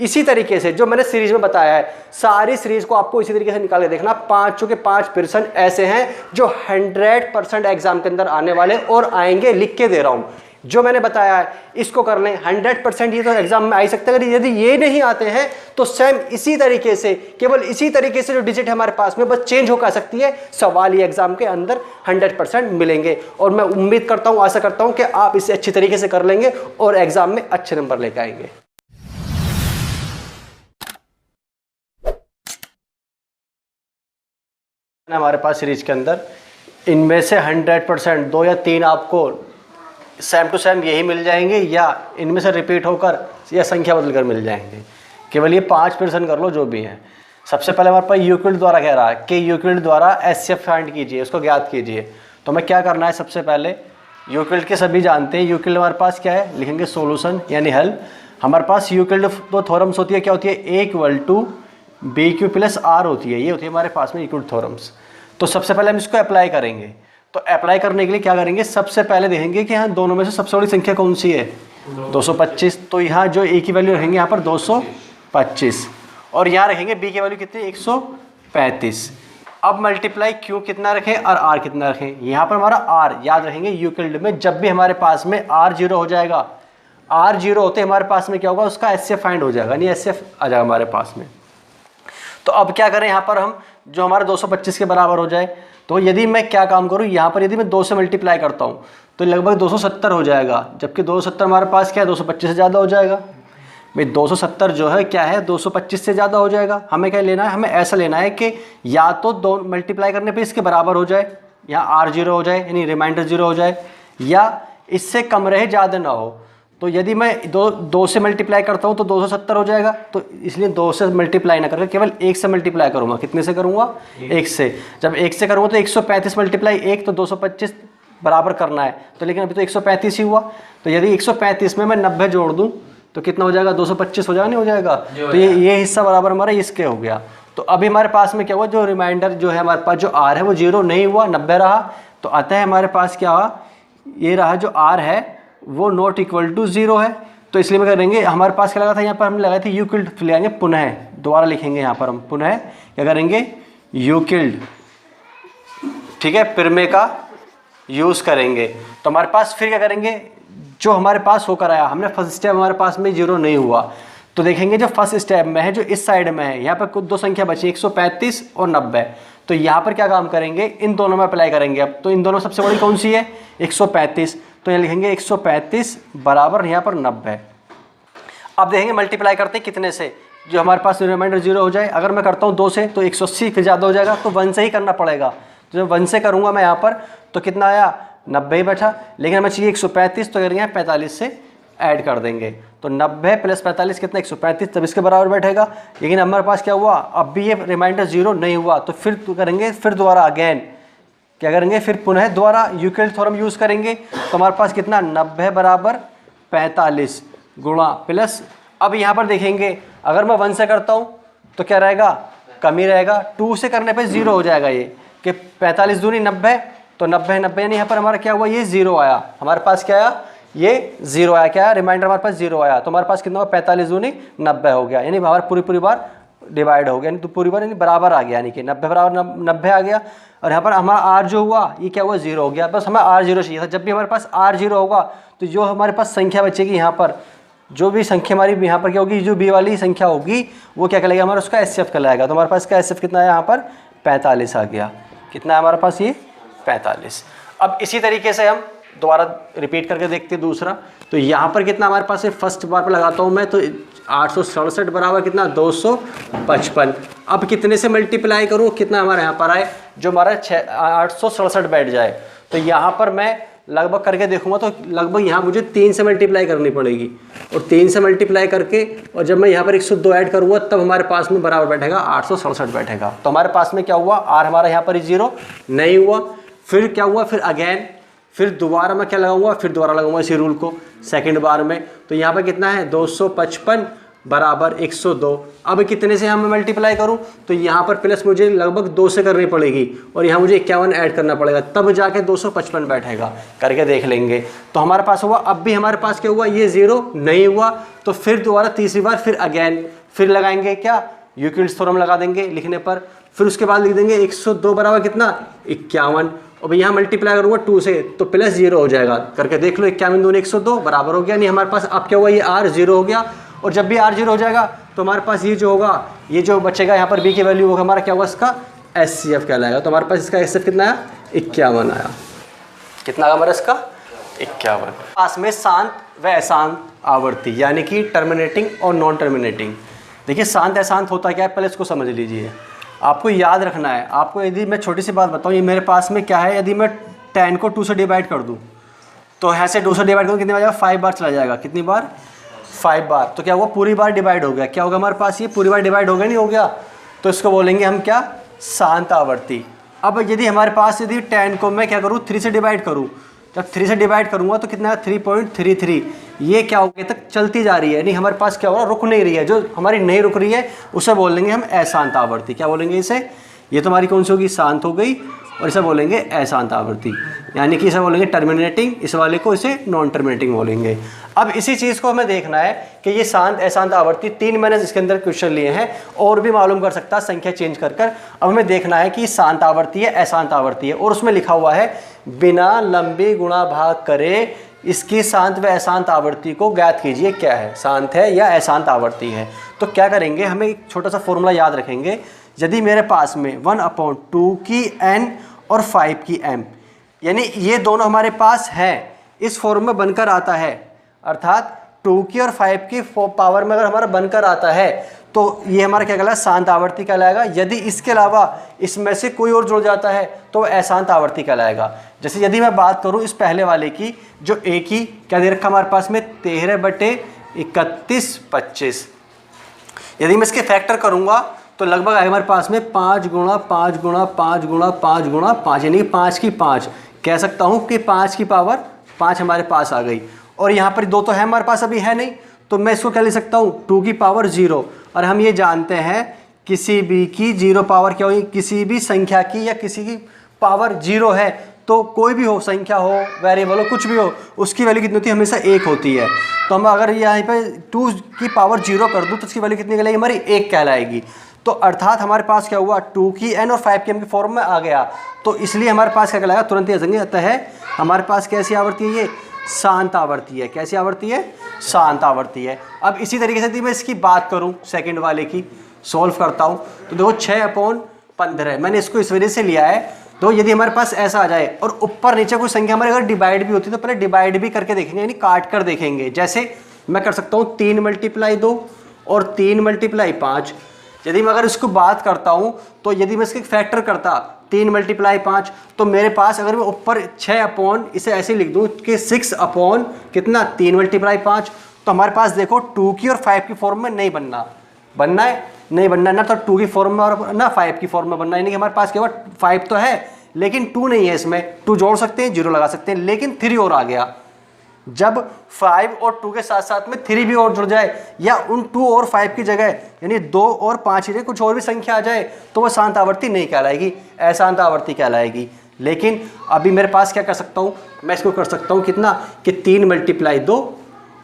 इसी तरीके से जो मैंने सीरीज में बताया है, सारी सीरीज को आपको इसी तरीके से निकाल के देखना। 5 के 5% ऐसे हैं जो 100% एग्जाम के अंदर आने वाले और आएंगे, लिख के दे रहा हूं। जो मैंने बताया है इसको कर लें, 100% ये तो एग्जाम में आ ही सकता है। अगर यदि ये नहीं आते हैं तो सेम इसी तरीके से, केवल इसी तरीके से जो डिजिट है हमारे पास में बस चेंज होकर आ सकती है, सवाल ये एग्जाम के अंदर 100% मिलेंगे। और मैं उम्मीद करता हूं, आशा करता हूं कि आप इसे अच्छी तरीके से कर लेंगे और एग्जाम में अच्छे नंबर लेकर आएंगे। हमारे पास सीरीज के अंदर इनमें से 100% 2 या 3 आपको सेम टू सेम यही मिल जाएंगे, या इनमें से रिपीट होकर या संख्या बदलकर मिल जाएंगे। केवल ये 5% कर लो जो भी हैं। सबसे पहले हमारे पास यूक्लिड द्वारा कह रहा है कि यूक्लिड द्वारा एचसीएफ फाइंड कीजिए, उसको ज्ञात कीजिए। तो हमें क्या करना है, सबसे पहले यूक्लिड के सभी जानते हैं। यूक्लिड हमारे पास क्या है, लिखेंगे सोल्यूशन यानी हल। हमारे पास यूक्लिड दो थ्योरम्स होती है, क्या होती है, A equal to B Q plus R होती है, ये होती है हमारे पास में यूक्लिड थ्योरम्स। तो सबसे पहले हम इसको अप्लाई करेंगे। तो अप्लाई करने के लिए क्या करेंगे, सबसे पहले देखेंगे कि यहाँ दोनों में से सबसे बड़ी संख्या कौन सी है, 225। तो यहाँ जो ए की वैल्यू रखेंगे यहाँ पर 225 और यहाँ रखेंगे बी की वैल्यू कितनी, 135। अब मल्टीप्लाई क्यू कितना रखें और आर कितना रखें, यहाँ पर हमारा आर याद रखेंगे। यूक्लिड में जब भी हमारे पास में आर 0 हो जाएगा, आर 0 होते हमारे पास में क्या होगा, उसका एचसीएफ फाइंड हो जाएगा, नहीं एचसीएफ आ जाएगा हमारे पास में। तो अब क्या करें, यहाँ पर हम जो हमारा 225 के बराबर हो जाए, तो यदि मैं क्या काम करूँ, यहाँ पर यदि मैं 2 से मल्टीप्लाई करता हूँ तो लगभग 270 हो जाएगा, जबकि 270 हमारे पास क्या है, 225 से ज़्यादा हो जाएगा। भाई 270 जो है क्या है, 225 से ज़्यादा हो जाएगा। हमें क्या लेना है, हमें ऐसा लेना है कि या तो 2 मल्टीप्लाई करने पे इसके बराबर हो जाए, या आर 0 हो जाए यानी रिमाइंडर 0 हो जाए, या इससे कम रहे, ज़्यादा ना हो। तो यदि मैं 2 से मल्टीप्लाई करता हूँ तो 270 हो जाएगा। तो इसलिए 2 से मल्टीप्लाई ना करके केवल 1 से मल्टीप्लाई करूँगा। कितने से करूँगा, 1 से। जब 1 से करूँगा तो 135 मल्टीप्लाई 1 तो 225 बराबर करना है। तो लेकिन अभी तो 135 ही हुआ। तो यदि 135 में मैं 90 जोड़ दूँ तो कितना हो जाएगा, 225 हो जाएगा, नहीं हो जाएगा। तो ये हिस्सा बराबर हमारा इसके हो गया। तो अभी हमारे पास में क्या हुआ, जो रिमाइंडर जो है हमारे पास, जो आर है वो 0 नहीं हुआ, 90 रहा। तो अतः हमारे पास क्या हुआ, ये रहा जो आर है वो नॉट इक्वल टू 0 है। तो इसलिए मैं करेंगे, हमारे पास क्या लगा था, यहाँ पर हम लगाए थे यूक्लिड, ले आएंगे पुनः, दोबारा लिखेंगे यहाँ पर हम पुनः क्या करेंगे, यूक्लिड, ठीक है, प्रमेय का यूज़ करेंगे। तो हमारे पास फिर क्या करेंगे, जो हमारे पास होकर आया, हमने फर्स्ट स्टेप हमारे पास में 0 नहीं हुआ, तो देखेंगे जो फर्स्ट स्टेप में है, जो इस साइड में है, यहाँ पर कुछ 2 संख्या बची, 135 और 90। तो यहाँ पर क्या काम करेंगे, इन दोनों में अप्लाई करेंगे। अब तो इन दोनों सबसे बड़ी कौन सी है, 135। तो यहाँ लिखेंगे 135 बराबर यहाँ पर 90। अब देखेंगे मल्टीप्लाई करते हैं कितने से, जो हमारे पास रिमाइंडर 0 हो जाए। अगर मैं करता हूँ 2 से तो 180, फिर ज़्यादा हो जाएगा, तो 1 से ही करना पड़ेगा। तो जब 1 से करूँगा मैं यहाँ पर तो कितना आया, 90 ही बैठा। लेकिन हमें चाहिए 135, तो करेंगे 45 से ऐड कर देंगे। तो 90 प्लस 45 कितना, 135, तब इसके बराबर बैठेगा। लेकिन हमारे पास क्या हुआ, अब भी ये रिमाइंडर 0 नहीं हुआ। तो फिर करेंगे, फिर दोबारा अगेन क्या करेंगे, फिर पुनः दोबारा यूक्लिड थ्योरम यूज़ करेंगे। तो हमारे पास कितना, 90 बराबर 45 गुणा प्लस, अब यहाँ पर देखेंगे अगर मैं 1 से करता हूँ तो क्या रहेगा, कम ही रहेगा। 2 से करने पे 0 हो जाएगा, ये कि 45 दूनी 90, तो 90 यानी यहाँ पर हमारा क्या हुआ, ये 0 आया। हमारे पास क्या आया, ये 0 आया। क्या रिमाइंडर हमारे पास 0 आया। तो हमारे पास कितना हुआ, 45 दूनी 90 हो गया, यानी हमारा पूरी बार डिवाइड हो गया, यानी तो पूरी बार यानी बराबर आ गया, यानी कि 90 बराबर 90 आ गया। और यहाँ पर हमारा आर जो हुआ, ये क्या हुआ, 0 हो गया। बस हमें आर 0 चाहिए था। जब भी हमारे पास आर 0 होगा तो जो हमारे पास संख्या बचेगी, यहाँ पर जो भी संख्या हमारी यहाँ पर क्या होगी, जो बी वाली संख्या होगी वो क्या कहलाएगा, हमारा उसका एचसीएफ कहलाएगा। तो हमारे पास का एचसीएफ कितना है, यहाँ पर 45 आ गया। कितना है हमारे पास, ये 45। अब इसी तरीके से हम दोबारा रिपीट करके देखते हैं दूसरा। तो यहाँ पर कितना हमारे पास है, फर्स्ट बार पर लगाता हूँ मैं, तो 867 बराबर कितना, 255। अब कितने से मल्टीप्लाई करूँ, कितना हमारे यहाँ पर आए, जो हमारा 867 बैठ जाए। तो यहाँ पर मैं लगभग करके देखूंगा तो लगभग यहाँ मुझे 3 से मल्टीप्लाई करनी पड़ेगी, और 3 से मल्टीप्लाई करके, और जब मैं यहाँ पर 102 ऐड करूँगा तब हमारे पास में बराबर बैठेगा 867 बैठेगा। तो हमारे पास में क्या हुआ, आर हमारा यहाँ पर 0 नहीं हुआ। फिर क्या हुआ, फिर अगेन, फिर दोबारा मैं क्या लगाऊंगा, फिर दोबारा लगाऊंगा इसी रूल को सेकंड बार में। तो यहाँ पर कितना है, 255 बराबर 102। अब कितने से हम मल्टीप्लाई करूं, तो यहाँ पर प्लस मुझे लगभग 2 से करनी पड़ेगी और यहाँ मुझे 51 ऐड करना पड़ेगा, तब जाके 255 बैठेगा। करके देख लेंगे। तो हमारे पास हुआ, अब भी हमारे पास क्या हुआ, ये 0 नहीं हुआ, तो फिर दोबारा तीसरी बार फिर अगेन फिर लगाएंगे क्या, यूक्लिड्स थ्योरम लगा देंगे लिखने पर। फिर उसके बाद लिख देंगे 102 बराबर कितना, 51। और यहाँ मल्टीप्लाई करूँगा 2 से तो प्लस 0 हो जाएगा। करके देख लो, 51 दूनी 102 बराबर हो गया। नहीं हमारे पास अब क्या हुआ, ये R 0 हो गया। और जब भी R 0 हो जाएगा तो हमारे पास ये जो होगा, ये जो बचेगा यहाँ पर B की वैल्यू होगा हमारा क्या होगा, इसका SCF कहलाएगा। तो हमारे पास इसका SCF कितना आया, 51 आया। कितना आया हमारा इसका, 51। पास में शांत व अशांत आवर्ती, यानी कि टर्मिनेटिंग और नॉन टर्मिनेटिंग। देखिए शांत अशांत होता क्या है, पहले इसको समझ लीजिए। आपको याद रखना है, आपको यदि मैं छोटी सी बात बताऊँ, ये मेरे पास में क्या है, यदि मैं 10 को 2 से डिवाइड कर दूँ तो ऐसे 2 से डिवाइड करूँ कितनी बार जाएगा, 5 बार चला जाएगा। कितनी बार, 5 बार। तो क्या हुआ, पूरी बार डिवाइड हो गया। क्या होगा हमारे पास, ये पूरी बार डिवाइड हो गया, नहीं हो गया, तो इसको बोलेंगे हम क्या, शांत आवर्ती। अब यदि हमारे पास यदि 10 को मैं क्या करूँ, 3 से डिवाइड करूँ, जब 3 से डिवाइड करूँगा तो कितना है, 3.33। ये क्या हो गया, तक चलती जा रही है, नहीं हमारे पास क्या हो रहा, रुक नहीं रही है। जो हमारी नहीं रुक रही है उसे बोल देंगे हम अशांत आवर्ती। क्या बोलेंगे इसे, ये तो हमारी कौन सी होगी, शांत हो गई, और इसे बोलेंगे अशांत आवर्ती, यानी कि इसे बोलेंगे टर्मिनेटिंग, इस वाले को इसे नॉन टर्मिनेटिंग बोलेंगे। अब इसी चीज़ को हमें देखना है कि ये शांत अशांत आवर्ती 3 मैंने इसके अंदर क्वेश्चन लिए हैं, और भी मालूम कर सकता है संख्या चेंज कर कर। अब हमें देखना है कि शांत आवर्ती है अशांत आवर्ती है, और उसमें लिखा हुआ है बिना लंबी गुणा भाग करे इसकी शांत व अशांत आवर्ती को ज्ञात कीजिए, क्या है, शांत है या अशांत आवर्ती है। तो क्या करेंगे, हमें एक छोटा सा फॉर्मूला याद रखेंगे। यदि मेरे पास में 1/2 की n और 5 की m, यानी ये दोनों हमारे पास हैं, इस फॉर्म में बनकर आता है, अर्थात 2 की और 5 की पावर में अगर हमारा बनकर आता है तो ये हमारा क्या कहलाएगा, शांत आवर्ती कहलाएगा। यदि इसके अलावा इसमें से कोई और जुड़ जाता है तो अशांत आवर्ती कहलाएगा। जैसे यदि मैं बात करूं इस पहले वाले की, जो A की क्या दे रखा हमारे पास में, 13/31/25। यदि मैं इसके फैक्टर करूंगा तो लगभग आएगा हमारे पास में 5 गुणा 5 गुणा 5 गुणा 5 गुणा 5, यानी 5 की 5। कह सकता हूँ कि 5 की पावर 5 हमारे पास आ गई। और यहाँ पर 2 तो है हमारे पास, अभी है नहीं, तो मैं इसको क्या ले सकता हूँ, 2 की पावर 0। और हम ये जानते हैं किसी भी की 0 पावर क्या होगी, किसी भी संख्या की या किसी की पावर 0 है तो कोई भी हो, संख्या हो, वेरिएबल हो, कुछ भी हो, उसकी वैल्यू कितनी होती है, हमेशा 1 होती है। तो हम अगर यहाँ पे 2 की पावर 0 कर दूँ तो उसकी वैल्यू कितनी कहलाएगी, हमारी 1 कहलाएगी। तो अर्थात हमारे पास क्या हुआ, 2 की n और 5 की m के फॉर्म में आ गया, तो इसलिए हमारे पास क्या कहलाएगा, तुरंत ही आ अतः हमारे पास कैसी आवर्ती है, ये शांत आवर्ती है। कैसी आवर्ती है, शांत आवर्ती है। अब इसी तरीके से यदि मैं इसकी बात करूं सेकंड वाले की, सॉल्व करता हूं तो देखो 6/15 मैंने इसको इस वजह से लिया है। तो यदि हमारे पास ऐसा आ जाए और ऊपर नीचे कोई संख्या हमारे अगर डिवाइड भी होती है तो पहले डिवाइड भी करके देखेंगे, यानी काट कर देखेंगे। जैसे मैं कर सकता हूँ 3 × 2 और 3 × 5। यदि मैं अगर इसको बात करता हूँ तो यदि मैं इसके फैक्टर करता 3 × 5 तो मेरे पास अगर मैं ऊपर 6 इसे ऐसे लिख दूँ कि 6 कितना 3 × 5, तो हमारे पास देखो 2 की और 5 की फॉर्म में नहीं बनना है, नहीं बनना ना, तो 2 की फॉर्म में और ना 5 की फॉर्म में बनना है। यानी कि हमारे पास केवल 5 तो है लेकिन 2 नहीं है, इसमें 2 जोड़ सकते हैं, 0 लगा सकते हैं, लेकिन 3 और आ गया। जब 5 और 2 के साथ साथ में 3 भी और जुड़ जाए या उन 2 और 5 की जगह यानी 2 और 5 की जगह कुछ और भी संख्या आ जाए तो वह शांत आवर्ती नहीं कहलाएगी, अशांत आवर्ती कहलाएगी। लेकिन अभी मेरे पास क्या कर सकता हूँ, मैं इसको कर सकता हूँ कितना कि 3 × 2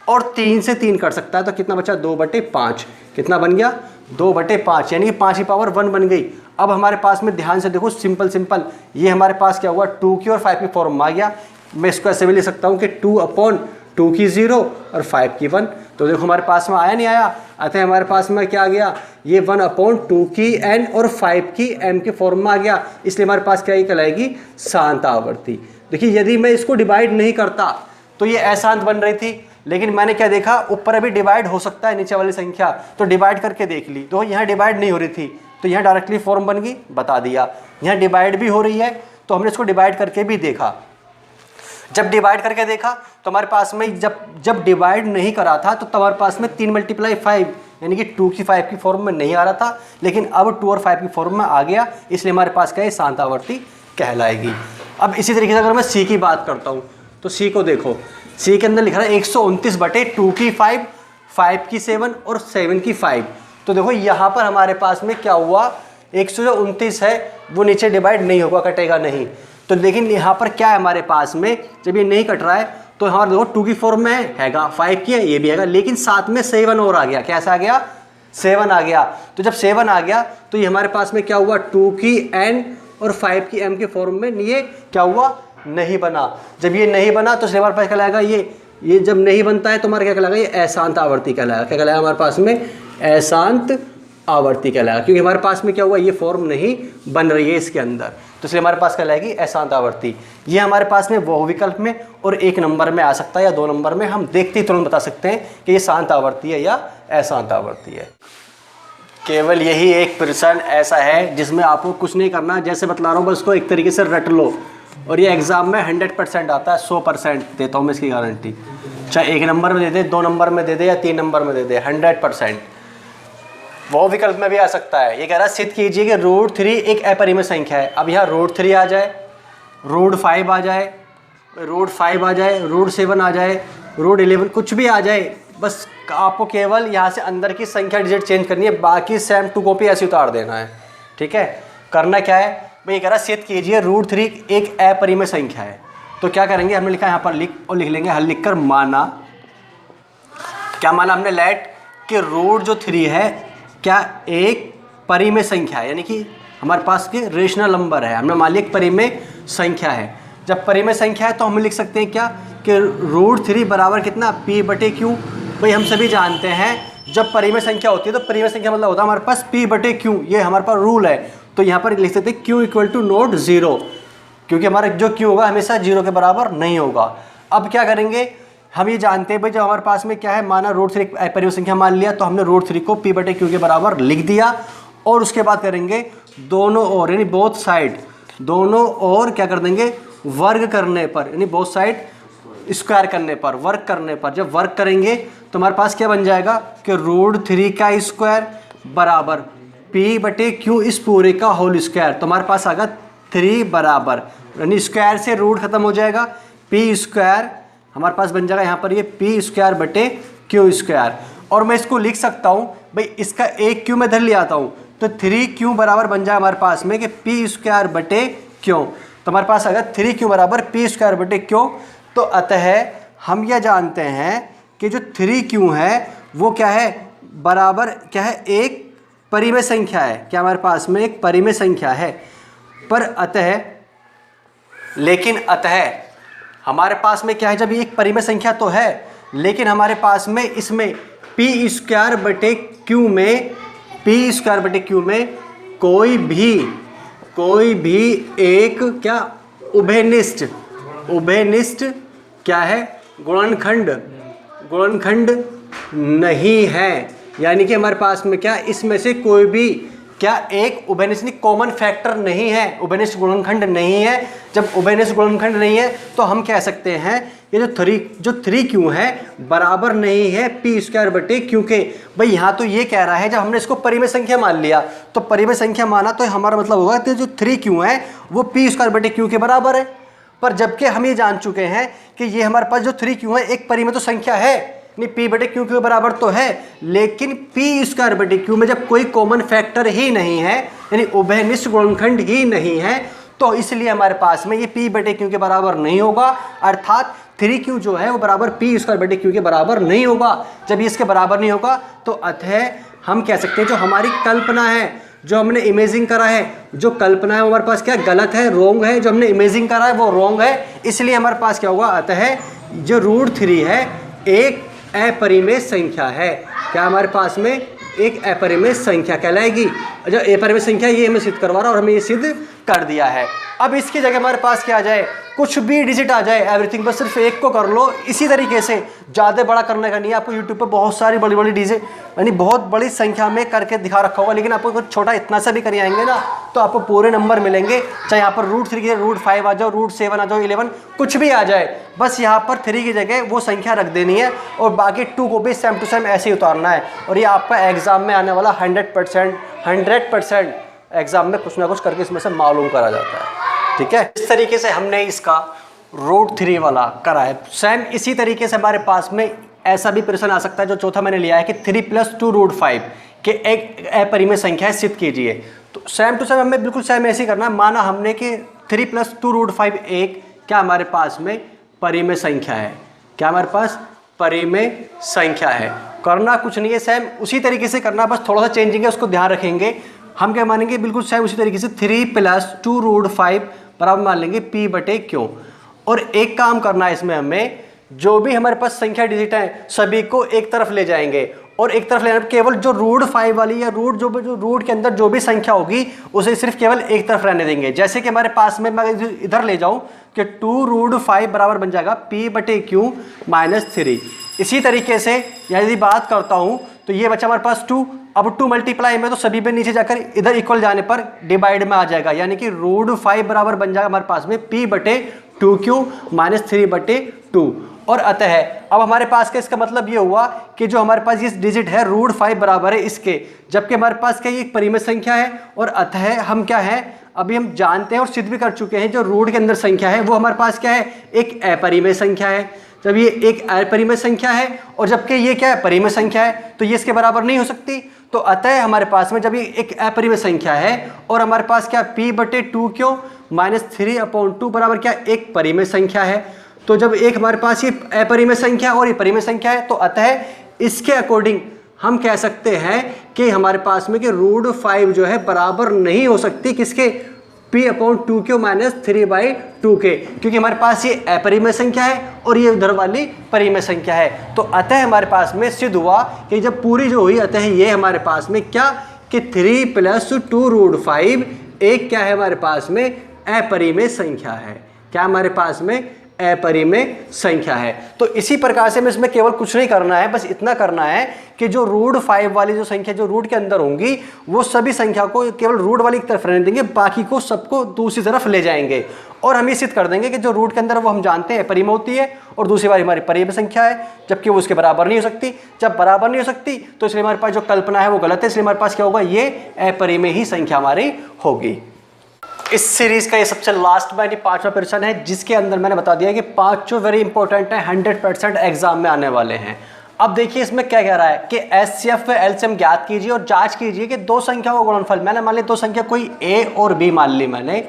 और 3 से 3 कर सकता है, तो कितना बचा 2/5। कितना बन गया 2/5, यानी कि 5 की पावर 1 बन गई। अब हमारे पास में ध्यान से देखो, सिंपल ये हमारे पास क्या हुआ, 2 की और 5 की फॉर्म में आ गया। मैं इसको ऐसे भी लिख सकता हूँ कि 2/2 की 0 और 5 की 1। तो देखो हमारे पास में आया नहीं आया, अतः हमारे पास में क्या आ गया, ये 1/2 की n और 5 की m के फॉर्म में आ गया। इसलिए हमारे पास क्या कहलाएगी, शांत आवर्ती। देखिए यदि मैं इसको डिवाइड नहीं करता तो ये अशांत बन रही थी, लेकिन मैंने क्या देखा, ऊपर अभी डिवाइड हो सकता है नीचे वाली संख्या, तो डिवाइड करके देख ली, तो यहाँ डिवाइड नहीं हो रही थी तो यहाँ डायरेक्टली फॉर्म बन गई, बता दिया। यहाँ डिवाइड भी हो रही है तो हमने इसको डिवाइड करके भी देखा। जब डिवाइड करके देखा तो हमारे पास में जब डिवाइड नहीं करा था तो हमारे पास में 3 × 5 यानी कि 2 की 5 की फॉर्म में नहीं आ रहा था, लेकिन अब 2 और 5 की फॉर्म में आ गया, इसलिए हमारे पास क्या है, शांत आवर्ती कहलाएगी। अब इसी तरीके से अगर मैं सी की बात करता हूँ तो सी को देखो, सी के अंदर लिखा है 129/2 की 5 5 की 7 और 7 की 5। तो देखो यहाँ पर हमारे पास में क्या हुआ, 129 है वो नीचे डिवाइड नहीं होगा, कटेगा नहीं। तो लेकिन यहाँ पर क्या है हमारे पास में, जब ये नहीं कट रहा है तो हमारे देखो 2 की फॉर्म में हैगा, 5 की है ये भी हैगा, लेकिन साथ में 7 और आ गया। कैसा आ गया, 7 आ गया। तो जब 7 आ गया तो ये हमारे पास में क्या हुआ, 2 की n और 5 की m के फॉर्म में ये क्या हुआ, नहीं बना। जब ये नहीं बना तो हमारे पास कहलाएगा ये जब नहीं बनता है तो हमारा क्या कहलाएगा, ये अशांत आवर्ती कहलाएगा। क्या कहलाएगा हमारे पास में, अशांत आवर्ती कहलाएगा, क्योंकि हमारे पास में क्या हुआ, ये फॉर्म नहीं बन रही है इसके अंदर, तो इसलिए हमारे पास कहलाएगी अशांत आवर्ती। ये हमारे पास में वो विकल्प में और 1 नंबर में आ सकता है या 2 नंबर में, हम देखते ही तुरंत बता सकते हैं कि ये शांत आवर्ती है या अशांत आवर्ती है। केवल यही एक प्रश्न ऐसा है जिसमें आपको कुछ नहीं करना, जैसे बतला रहा हूँ बस उसको एक तरीके से रट लो, और ये एग्जाम में 100% आता है, 100% देता हूँ मैं इसकी गारंटी। चाहे 1 नंबर में दे दे, 2 नंबर में दे दे या 3 नंबर में दे दे, 100%। वो विकल्प में भी आ सकता है। ये कह रहा है सिद्ध कीजिए कि √3 एक अपरिमेय संख्या है। अब यहाँ √3 आ जाए, √5 आ जाए, √5 आ जाए, √7 आ जाए, √11 कुछ भी आ जाए, बस आपको केवल यहाँ से अंदर की संख्या डिजिट चेंज करनी है, बाकी सेम टू कॉपी ऐसे उतार देना है। ठीक है, करना क्या है भाई, ये कह रहा है सिद्ध कीजिए √3 एक अपरिमेय संख्या है। तो क्या करेंगे, हमने लिखा यहाँ पर लिख लेंगे हल लिखकर, माना, क्या माना हमने, लेट कि √3 है क्या एक परिमेय संख्या है, यानी कि हमारे पास के रेशनल नंबर है, हमने मान लिया एक परिमेय संख्या है। जब परिमेय संख्या है तो हम लिख सकते हैं क्या कि √3 बराबर कितना, p/q। भाई हम सभी जानते हैं जब परिमेय संख्या होती है तो परिमेय संख्या मतलब होता है हमारे पास p/q, ये हमारे पास रूल है। तो यहाँ पर लिख सकते हैं q = नॉट 0, क्योंकि हमारा जो q होगा हमेशा 0 के बराबर नहीं होगा। अब क्या करेंगे, हम ये जानते हैं भाई जब हमारे पास में क्या है, माना √3 परिमेय संख्या मान लिया, तो हमने √3 को p/q के बराबर लिख दिया, और उसके बाद करेंगे दोनों ओर यानी बोथ साइड, दोनों ओर क्या कर देंगे, वर्ग करने पर, यानी बोथ साइड स्क्वायर करने पर, वर्ग करने पर, जब वर्ग करेंगे तो हमारे पास क्या बन जाएगा कि √3 का स्क्वायर बराबर p/q इस पूरे का होल स्क्वायर। तो हमारे पास आएगा 3 बराबर, यानी स्क्वायर से रूट खत्म हो जाएगा, p² हमारे पास बन जाएगा यहाँ पर ये p²/q²। और मैं इसको लिख सकता हूँ भाई, इसका एक q में धर ले आता हूँ तो 3q बराबर बन जाए हमारे पास में कि p²/q। तो हमारे पास अगर 3q बराबर p²/q। तो अतः हम यह जानते हैं कि जो 3q है वो क्या है, बराबर क्या है, एक परिमेय संख्या है। क्या हमारे पास में एक परिमेय संख्या है, पर अतः, लेकिन अतः हमारे पास में क्या है, जब ये एक परिमेय संख्या तो है, लेकिन हमारे पास में इसमें p²/q में कोई भी एक क्या उभयनिष्ठ क्या है, गुणनखंड नहीं है। यानी कि हमारे पास में क्या, इसमें से कोई भी क्या एक उभयनिष्ठ कॉमन फैक्टर नहीं है, उभयनिष्ठ गुणनखंड नहीं है। जब उभयनिष्ठ गुणनखंड नहीं है तो हम कह सकते हैं ये जो 3q है बराबर नहीं है p²/q के। भाई यहाँ तो ये कह रहा है जब हमने इसको परिमेय संख्या मान लिया, तो परिमेय संख्या माना तो हमारा मतलब होगा कि जो 3q है वो p²/q के बराबर है। पर जबकि हम ये जान चुके हैं कि ये हमारे पास जो 3q है एक परिमेय तो संख्या है, नहीं p/q के बराबर तो है, लेकिन p²/q में जब कोई कॉमन फैक्टर ही नहीं है, यानी उभयनिष्ठ गुणनखंड ही नहीं है, तो इसलिए हमारे पास में ये p/q के बराबर नहीं होगा। अर्थात 3q जो है वो बराबर p²/q के बराबर नहीं होगा। जब ये इसके बराबर नहीं होगा तो अतः हम कह सकते हैं जो हमारी कल्पना है, जो हमने इमेजिंग करा है, जो कल्पना है वो हमारे पास क्या गलत है, रोंग है, जो हमने इमेजिंग करा है वो रोंग है। इसलिए हमारे पास क्या होगा, अतः जो √3 है एक अपरिमेय संख्या है। क्या हमारे पास में एक अपरिमेय संख्या कहलाएगी। जो अपरिमेय संख्या ये हमें सिद्ध करवा रहा है और हमें ये सिद्ध कर दिया है। अब इसकी जगह हमारे पास क्या आ जाए, कुछ भी डिजिट आ जाए, एवरीथिंग, बस सिर्फ एक को कर लो। इसी तरीके से ज़्यादा बड़ा करने का नहीं है आपको। यूट्यूब पे बहुत सारी बड़ी बड़ी डिजिट यानी बहुत बड़ी संख्या में करके दिखा रखा होगा, लेकिन आपको कुछ छोटा इतना सा भी कर आएंगे ना तो आपको पूरे नंबर मिलेंगे। चाहे यहाँ पर √3 की √5 आ जाओ, √7 आ जाओ, 11 कुछ भी आ जाए, बस यहाँ पर 3 की जगह वो संख्या रख देनी है और बाकी 2 को भी सेम टू सेम ऐसे ही उतारना है। और ये आपका एग्जाम में आने वाला 100% एग्जाम में कुछ ना कुछ करके इसमें से मालूम करा जाता है। ठीक है, इस तरीके से हमने इसका √3 वाला करा है। सेम इसी तरीके से हमारे पास में ऐसा भी प्रश्न आ सकता है जो चौथा मैंने लिया है कि 3 + 2 √5 के एक अपरिमेय संख्या है, सिद्ध कीजिए। तो सेम टू सेम हमें बिल्कुल सेम ऐसे ही करना है। माना हमने कि 3 + 2 √5 एक क्या हमारे पास में परिमेय संख्या है, क्या हमारे पास परिमेय संख्या है। करना कुछ नहीं है, सेम उसी तरीके से करना, बस थोड़ा सा चेंजिंग है, उसको ध्यान रखेंगे। हम क्या मानेंगे, बिल्कुल सेम उसी तरीके से 3 + 2 √5 बराबर मान लेंगे P/Q। और एक काम करना है इसमें, हमें जो भी हमारे पास संख्या डिजिट है सभी को एक तरफ ले जाएंगे, और एक तरफ लेना केवल जो √5 वाली या जो रूट के अंदर जो भी संख्या होगी उसे सिर्फ केवल एक तरफ रहने देंगे। जैसे कि हमारे पास में मैं इधर ले जाऊं कि 2 √5 बराबर बन जाएगा P/Q - 3। इसी तरीके से यदि बात करता हूं तो ये बचा हमारे पास 2। अब 2 मल्टीप्लाई में तो सभी पे नीचे जाकर इधर इक्वल जाने पर डिवाइड में आ जाएगा, यानी कि √5 बराबर बन जाएगा हमारे पास में P/2Q - 3/2। और अतः अब हमारे पास का इसका मतलब ये हुआ कि जो हमारे पास ये डिजिट है √5 बराबर है इसके, जबकि हमारे पास क्या ये एक परिमेय संख्या है। और अतः हम क्या है, अभी हम जानते हैं और सिद्ध भी कर चुके हैं, जो रूट के अंदर संख्या है वो हमारे पास क्या है, एक अपरिमेय संख्या है। जब ये एक अपरिमेय संख्या है और जबकि ये क्या है, परिमेय संख्या है, तो ये इसके बराबर नहीं हो सकती। तो अतः हमारे पास में जब ये एक अपरिमेय संख्या है और हमारे पास क्या P/2Q - 3/2 बराबर क्या एक परिमेय संख्या है, तो जब एक हमारे पास ये अपरिमेय संख्या और ये परिमेय संख्या है, तो अतः इसके अकॉर्डिंग हम कह सकते हैं कि हमारे पास में कि √5 जो है बराबर नहीं हो सकती किसके, P/2Q - 3/2 के, क्योंकि हमारे पास ये अपरिमेय संख्या है और ये उधर वाली परिमेय संख्या है। तो अतः हमारे पास में सिद्ध हुआ कि जब पूरी जो हुई, अतः ये हमारे पास में क्या कि 3 + 2 √5 एक क्या है हमारे पास में अपरिमेय संख्या है। क्या हमारे पास में अपरिमेय संख्या है। तो इसी प्रकार से हमें इसमें केवल कुछ नहीं करना है, बस इतना करना है कि जो √5 वाली जो संख्या जो रूट के अंदर होंगी वो सभी संख्या को केवल रूट वाली की तरफ रहने देंगे, बाकी को सबको दूसरी तरफ ले जाएंगे। और हम ये सिद्ध कर देंगे कि जो रूट के अंदर वो हम जानते हैं अपरिमेय होती है और दूसरी वाली हमारी परिमेय संख्या है, जबकि वो उसके बराबर नहीं हो सकती। जब बराबर नहीं हो सकती तो इसलिए हमारे पास जो कल्पना है वो गलत है, इसलिए हमारे पास क्या होगा, ये अपरिमेय ही संख्या हमारी होगी। इस सीरीज का ये सबसे लास्ट में 5वां प्रश्न है, जिसके अंदर मैंने बता दिया कि 5 वेरी इंपॉर्टेंट है, 100% एग्जाम में आने वाले हैं। अब देखिए इसमें क्या कह रहा है कि HCF LCM ज्ञात कीजिए और जांच कीजिए कि दो संख्याओं का गुणनफल, मैंने मान ली दो संख्या कोई A और B मान ली मैंने,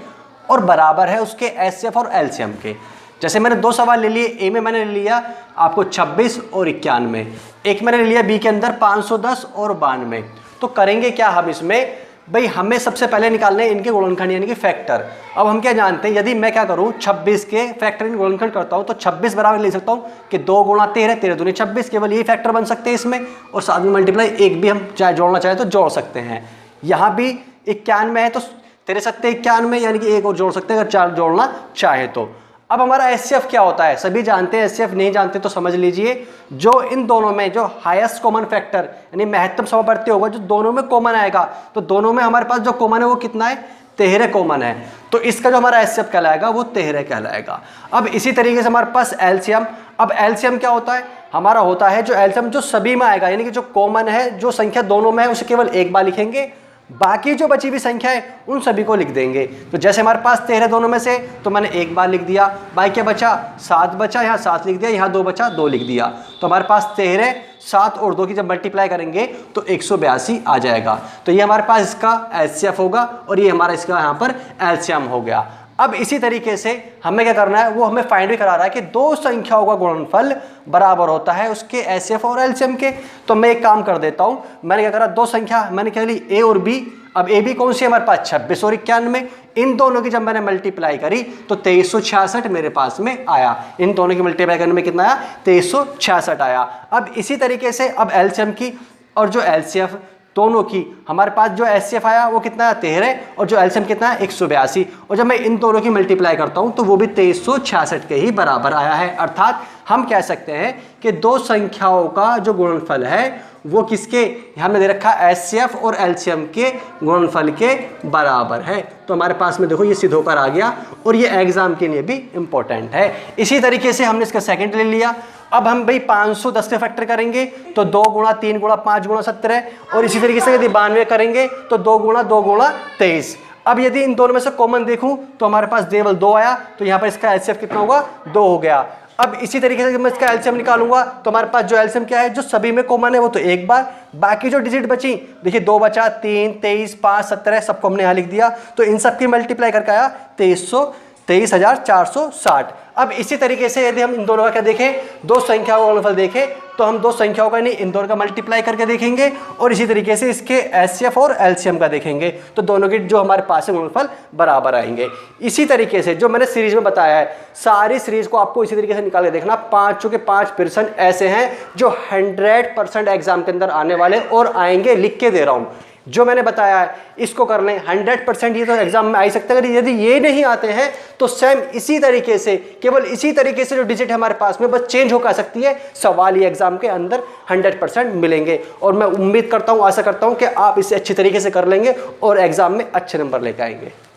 और बराबर है उसके HCF और LCM के। जैसे मैंने दो सवाल ले लिए, A में मैंने ले लिया आपको 26 और 91, एक मैंने ले लिया B के अंदर 510 और 92। तो करेंगे क्या हम इसमें, भाई हमें सबसे पहले निकालने हैं इनके गुणनखंड यानी कि फैक्टर। अब हम क्या जानते हैं, यदि मैं क्या करूं 26 के फैक्टर इन गुणनखंड करता हूं तो 26 बराबर ले सकता हूं कि 2 × 13, 13 दूनी 26, केवल यही फैक्टर बन सकते हैं इसमें। और साथ में मल्टीप्लाई एक भी हम चाहे जोड़ना चाहे तो जोड़ सकते हैं। यहाँ भी 91 है तो 13 सत्ते 91, यानी कि एक और जोड़ सकते हैं अगर 4 जोड़ना चाहे तो। अब हमारा HCF क्या होता है, सभी जानते हैं, HCF नहीं जानते तो समझ लीजिए। जो इन दोनों में जो हाईएस्ट कॉमन फैक्टर यानी महत्तम समावर्ती होगा, जो दोनों में कॉमन आएगा, तो दोनों में हमारे पास जो कॉमन है वो कितना है, 13 कॉमन है। तो इसका जो हमारा HCF कहलाएगा वो 13 कहलाएगा। अब इसी तरीके से हमारे पास LCM, अब LCM क्या होता है, हमारा होता है जो LCM जो सभी में आएगा, यानी कि जो कॉमन है, जो संख्या दोनों में है उसे केवल एक बार लिखेंगे, बाकी जो बची हुई संख्या है उन सभी को लिख देंगे। तो जैसे हमारे पास 13 दोनों में से, तो मैंने एक बार लिख दिया, बाकी क्या बचा 7 बचा, यहाँ 7 लिख दिया, यहाँ 2 बचा 2 लिख दिया। तो हमारे पास 13, 7 और 2 की जब मल्टीप्लाई करेंगे तो 182 आ जाएगा। तो ये हमारे पास इसका HCF होगा और ये हमारा इसका यहाँ पर LCM हो गया। अब इसी तरीके से हमें क्या करना है, वो हमें फाइंड भी करा रहा है कि दो संख्याओं का गुणनफल बराबर होता है उसके HCF और LCM के। तो मैं एक काम कर देता हूं, मैंने क्या करा, दो संख्या मैंने कह ली A और B। अब A B कौन सी है हमारे पास, 26 और 91, इन दोनों की जब मैंने मल्टीप्लाई करी तो 2366 मेरे पास में आया। इन दोनों की मल्टीप्लाई करने में कितना आया, 2366 आया। अब इसी तरीके से अब LCM की और जो LCF दोनों की, हमारे पास जो HCF आया वो कितना है 13 और जो LCM कितना है 182, और जब मैं इन दोनों की मल्टीप्लाई करता हूं तो वो भी 2366 के ही बराबर आया है। अर्थात हम कह सकते हैं कि दो संख्याओं का जो गुणनफल है वो किसके, हमने दे रखा HCF और LCM के गुणनफल के बराबर है। तो हमारे पास में देखो ये सिद्ध होकर आ गया और ये एग्जाम के लिए भी इंपॉर्टेंट है। इसी तरीके से हमने इसका सेकंड ले लिया। अब हम भाई 510 से फैक्टर करेंगे तो 2 × 3 × 5 × 17, और इसी तरीके से यदि 92 करेंगे तो 2 × 2 × 23। अब यदि इन दोनों में से कॉमन देखूं तो हमारे पास केवल 2 आया, तो यहाँ पर इसका HCF कितना होगा, 2 हो गया। अब इसी तरीके से जब मैं इसका एलसीएम निकालूंगा तो हमारे पास जो एलसीएम क्या है, जो सभी में कॉमन है वो तो एक बार, बाकी जो डिजिट बची देखिए 2 बचा, 3, 23, 5, 17 सबको हमने यहाँ लिख दिया, तो इन सब की मल्टीप्लाई करके आया 23,460। अब इसी तरीके से यदि हम इन दोनों का क्या देखें, दो संख्याओं का गुणनफल देखें, तो हम दो संख्याओं का नहीं इन दोनों का मल्टीप्लाई करके देखेंगे और इसी तरीके से इसके एचसीएफ और एलसीएम का देखेंगे, तो दोनों के जो हमारे पास है गुणनफल बराबर आएंगे। इसी तरीके से जो मैंने सीरीज में बताया है, सारी सीरीज को आपको इसी तरीके से निकाल के देखना। 5 के 5 पर्सन ऐसे हैं जो 100% एग्जाम के अंदर आने वाले और आएंगे, लिख के दे रहा हूँ। जो मैंने बताया है इसको कर लें, 100% ये तो एग्जाम में आ ही सकता है। अगर यदि ये नहीं आते हैं तो सेम इसी तरीके से, केवल इसी तरीके से जो डिजिट है हमारे पास में बस चेंज हो कर सकती है, सवाल ये एग्जाम के अंदर 100% मिलेंगे। और मैं उम्मीद करता हूँ, आशा करता हूँ कि आप इसे अच्छी तरीके से कर लेंगे और एग्जाम में अच्छे नंबर लेकर आएंगे।